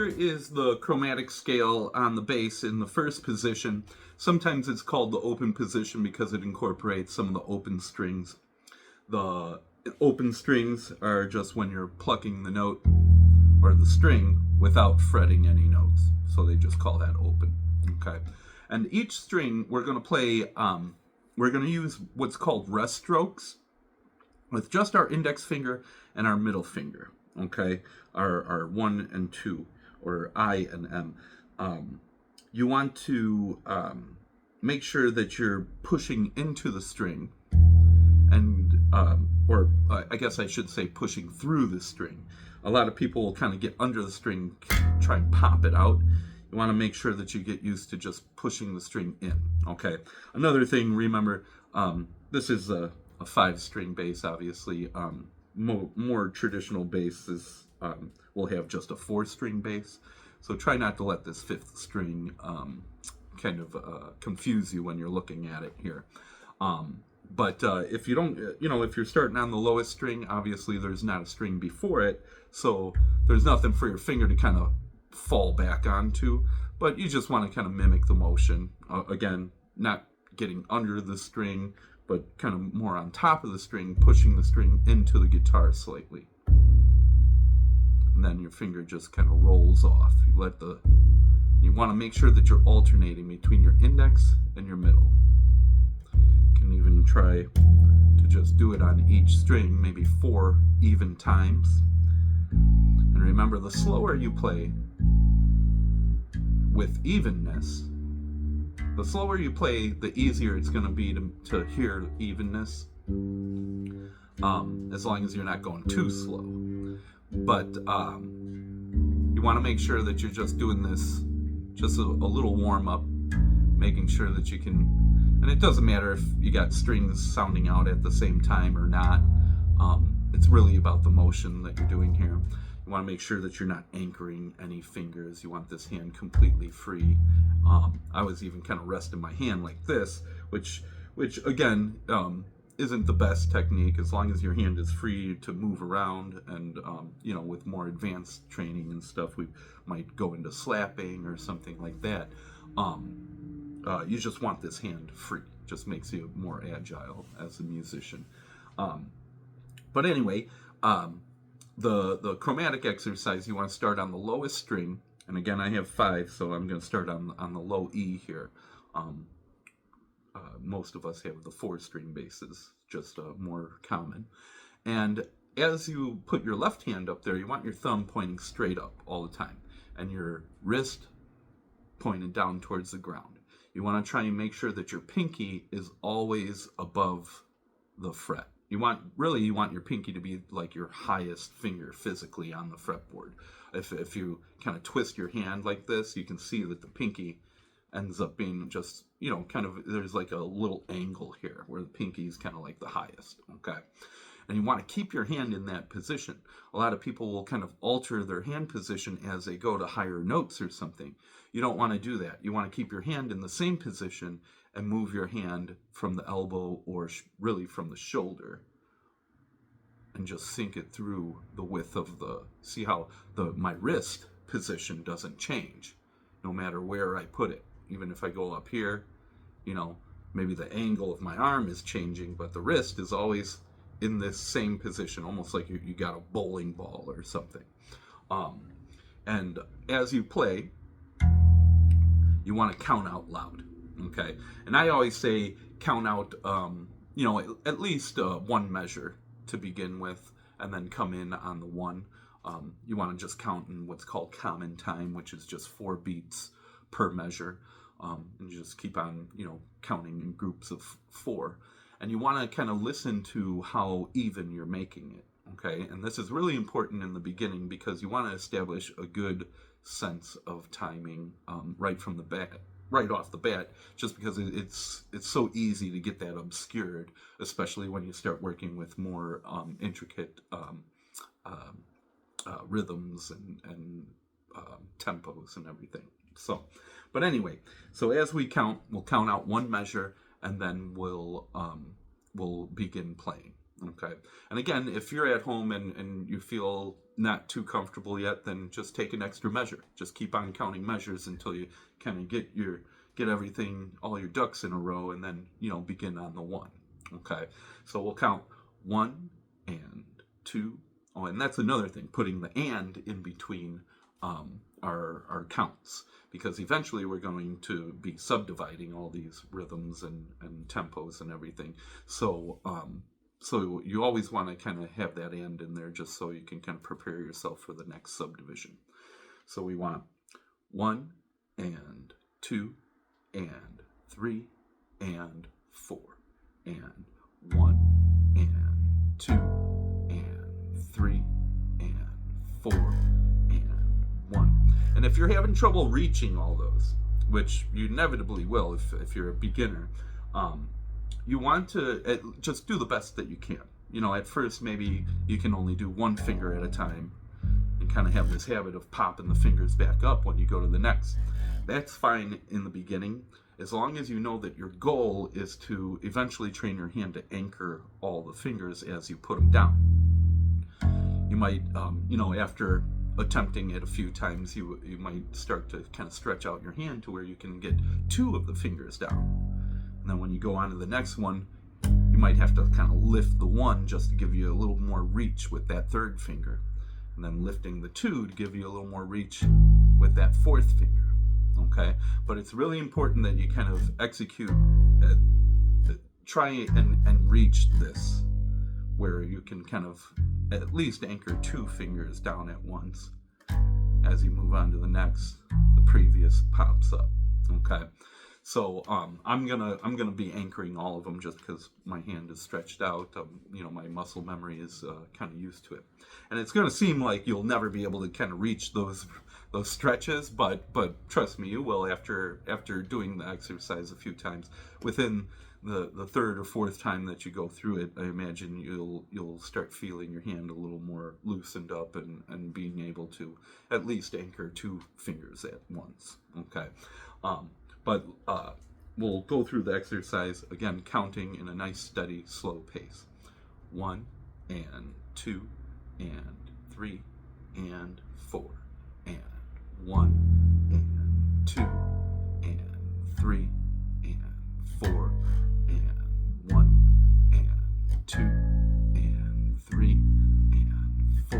here is the chromatic scale on the bass in the first position. Sometimes it's called the open position because it incorporates some of the open strings. The open strings are just when you're plucking the note or the string without fretting any notes. So they just call that open. Okay. And each string we're going to play, we're going to use what's called rest strokes with just our index finger and our middle finger. Okay. Our 1 and 2, or I and M. You want to make sure that you're pushing into the string, and or I guess I should say pushing through the string. A lot of people will kind of get under the string, try and pop it out. You want to make sure that you get used to just pushing the string in. Okay. Another thing, remember, this is a 5-string bass, obviously. More traditional basses will have just a 4-string bass. So try not to let this 5th string kind of confuse you when you're looking at it here. But if you don't, if you're starting on the lowest string, obviously there's not a string before it, so there's nothing for your finger to kind of fall back onto, but you just want to kind of mimic the motion. Again, not getting under the string, but kind of more on top of the string, pushing the string into the guitar slightly. And then your finger just kind of rolls off. You want to make sure that you're alternating between your index and your middle. You can even try to just do it on each string, maybe 4 even times. And remember, the slower you play with evenness, the slower you play, the easier it's going to be to hear evenness, as long as you're not going too slow. But you want to make sure that you're just doing this, just a little warm-up, making sure that you can, and it doesn't matter if you got strings sounding out at the same time or not. It's really about the motion that you're doing here. You want to make sure that you're not anchoring any fingers. You want this hand completely free. I was even kind of resting my hand like this, which again, isn't the best technique. As long as your hand is free to move around, and with more advanced training and stuff, we might go into slapping or something like that. You just want this hand free. Just makes you more agile as a musician. But anyway, the chromatic exercise, you want to start on the lowest string, and again I have 5, so I'm going to start on the low E here. Most of us have the 4-string basses, just more common. And as you put your left hand up there, you want your thumb pointing straight up all the time, and your wrist pointed down towards the ground. You want to try and make sure that your pinky is always above the fret. You want your pinky to be like your highest finger physically on the fretboard. If you kind of twist your hand like this, you can see that the pinky ends up being just, kind of, there's like a little angle here where the pinky is kind of like the highest, okay? And you want to keep your hand in that position. A lot of people will kind of alter their hand position as they go to higher notes or something. You don't want to do that. You want to keep your hand in the same position and move your hand from the elbow, or really from the shoulder, and just sink it through the width of see how my wrist position doesn't change no matter where I put it. Even if I go up here, maybe the angle of my arm is changing, but the wrist is always in this same position, almost like you got a bowling ball or something. And as you play, you want to count out loud, okay? And I always say count out, at least 1 measure to begin with, and then come in on the 1. You want to just count in what's called common time, which is just 4 beats per measure. And you just keep on, counting in groups of 4. And you want to kind of listen to how even you're making it, okay? And this is really important in the beginning because you want to establish a good sense of timing right off the bat, just because it's so easy to get that obscured, especially when you start working with more intricate rhythms and tempos and everything. But anyway, so as we count, we'll count out 1 measure, and then we'll begin playing. Okay. And again, if you're at home and you feel not too comfortable yet, then just take an extra measure. Just keep on counting measures until you kind of get everything, all your ducks in a row, and then, begin on the one. Okay. So we'll count 1 and 2. Oh, and that's another thing, putting the and in between our counts, because eventually we're going to be subdividing all these rhythms and tempos and everything. So you always want to kind of have that and in there, just so you can kind of prepare yourself for the next subdivision. So we want 1 and 2 and 3 and 4 and 1 and 2 and 3 and 4 and 1. And if you're having trouble reaching all those, which you inevitably will if you're a beginner, you want to just do the best that you can. At first maybe you can only do one finger at a time and kind of have this habit of popping the fingers back up when you go to the next. That's fine in the beginning, as long as you know that your goal is to eventually train your hand to anchor all the fingers as you put them down. You might, after attempting it a few times, you might start to kind of stretch out your hand to where you can get 2 of the fingers down. And then when you go on to the next one, you might have to kind of lift the 1 just to give you a little more reach with that 3rd finger. And then lifting the 2 to give you a little more reach with that 4th finger. Okay? But it's really important that you kind of execute, try and reach this, where you can kind of at least anchor 2 fingers down at once. As you move on to the next, the previous pops up. Okay? So I'm gonna be anchoring all of them just because my hand is stretched out. My muscle memory is kind of used to it, and it's gonna seem like you'll never be able to kind of reach those stretches, but trust me, you will after doing the exercise a few times. Within the 3rd or 4th time that you go through it, I imagine you'll start feeling your hand a little more loosened up and being able to at least anchor 2 fingers at once. Okay. But we'll go through the exercise again, counting in a nice, steady, slow pace. 1 and 2 and 3 and 4 and 1 and 2 and 3 and 4 and 1 and 2 and 3 and 4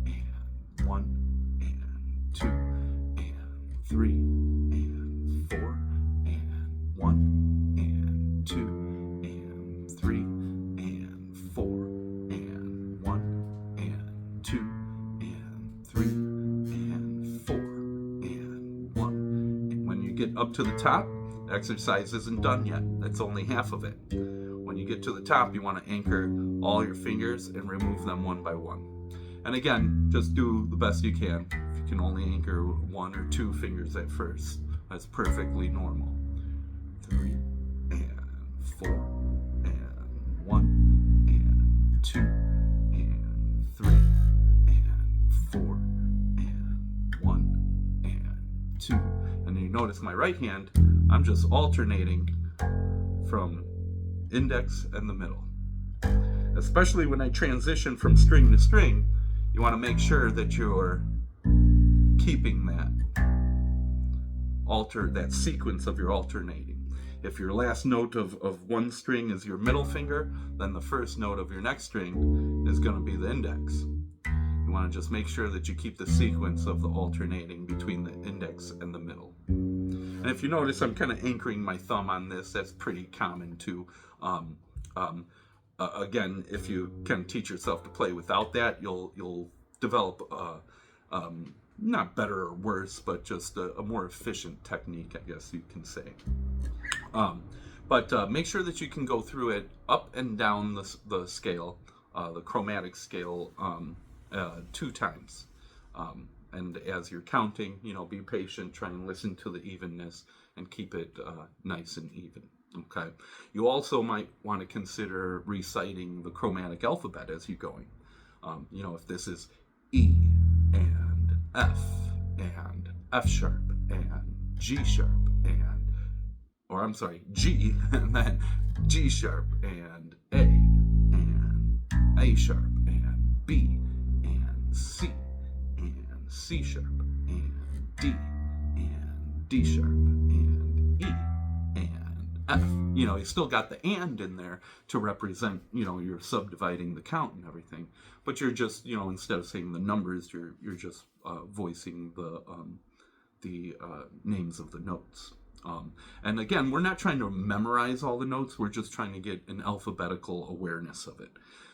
and 1 and 2 and 3 and 4 and 1 and 2 and 3 and 4 and 1 and 2 and 3 and 4 and 1. And when you get up to the top, the exercise isn't done yet. That's only half of it. When you get to the top, you want to anchor all your fingers and remove them one by one. And again, just do the best you can. If you can only anchor 1 or 2 fingers at first, that's perfectly normal. 3 and 4 and 1 and 2 and 3 and 4 and 1 and 2. And you notice my right hand, I'm just alternating from index and the middle. Especially when I transition from string to string, you want to make sure that you're keeping that sequence of your alternating. If your last note of one string is your middle finger, then the first note of your next string is going to be the index. You want to just make sure that you keep the sequence of the alternating between the index and the middle. And if you notice, I'm kind of anchoring my thumb on this. That's pretty common too. Again, if you can teach yourself to play without that, you'll develop not better or worse, but just a more efficient technique, I guess you can say. But make sure that you can go through it up and down the scale, the chromatic scale, 2 times. And as you're counting, be patient, try and listen to the evenness and keep it nice and even. Okay. You also might want to consider reciting the chromatic alphabet as you're going. If this is E and F sharp and G sharp G and then G sharp and A and A sharp, and B, and C, and C sharp, and D, and D sharp, and E, and F. You still got the and in there to represent, you're subdividing the count and everything. But you're just, instead of saying the numbers, you're just voicing the names of the notes. And again, we're not trying to memorize all the notes. We're just trying to get an alphabetical awareness of it.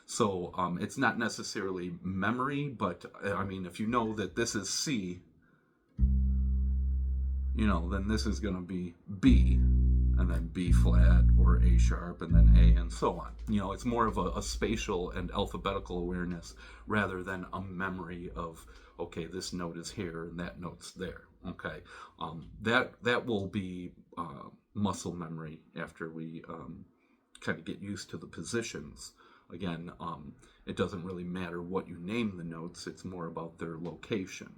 So it's not necessarily memory, but if you know that this is C, then this is going to be B, and then B flat or A sharp, and then A, and so on. It's more of a spatial and alphabetical awareness rather than a memory of, okay, this note is here and that note's there. Okay, that will be muscle memory after we kind of get used to the positions. Again, it doesn't really matter what you name the notes. It's more about their location,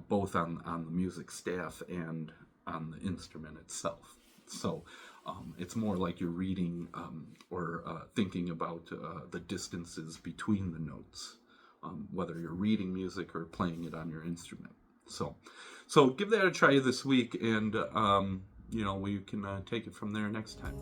both on the music staff and on the instrument itself. So it's more like you're reading or thinking about the distances between the notes, whether you're reading music or playing it on your instrument. So give that a try this week, and we can take it from there next time.